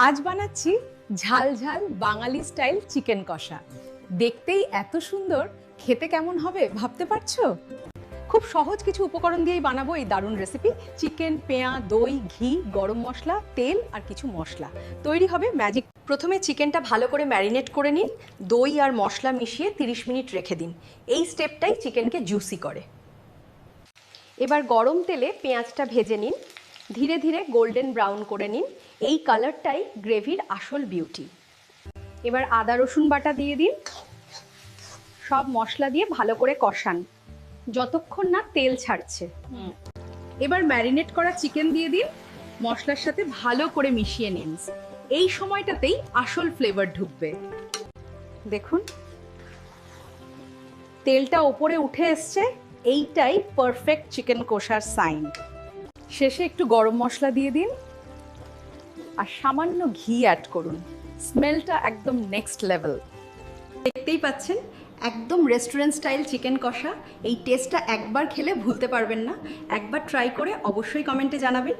আজ বানাচ্ছি ঝাল ঝাল বাঙালি স্টাইল চিকেন কষা। দেখতেই এত সুন্দর, খেতে কেমন হবে ভাবতে পারছো? খুব সহজ কিছু উপকরণ দিয়েই বানাবো এই দারুণ রেসিপি। চিকেন, পেঁয়া, দই, ঘি, গরম মশলা, তেল আর কিছু মশলা। তৈরি হবে ম্যাজিক। প্রথমে চিকেনটা ভালো করে ম্যারিনেট করে নিন। দই আর মশলা মিশিয়ে 30 মিনিট রেখে দিন। এই স্টেপটাই চিকেনকে জুসি করে। এবার গরম তেলে পেঁয়াজটা ভেজে নিন। ধীরে ধীরে গোল্ডেন ব্রাউন করে নিন। এই কালারটাই গ্রেভির আসল বিউটি। এবার আদা রসুন বাটা দিয়ে দিন। সব মশলা দিয়ে ভালো করে কষান যতক্ষণ না তেল ছাড়ছে। এবার ম্যারিনেট করা চিকেন দিয়ে দিন। মশলার সাথে ভালো করে মিশিয়ে নিন। এই সময়টাতেই আসল ফ্লেভার ঢুকবে। দেখুন তেলটা ওপরে উঠে এসছে। এইটাই পারফেক্ট চিকেন কষার সাইন। শেষে একটু গরম মশলা দিয়ে দিন আর সামান্য ঘি অ্যাড করুন। স্মেলটা একদম নেক্সট লেভেল। দেখতেই পাচ্ছেন একদম রেস্টুরেন্ট স্টাইল চিকেন কষা। এই টেস্টটা একবার খেলে ভুলতে পারবেন না। একবার ট্রাই করে অবশ্যই কমেন্টে জানাবেন।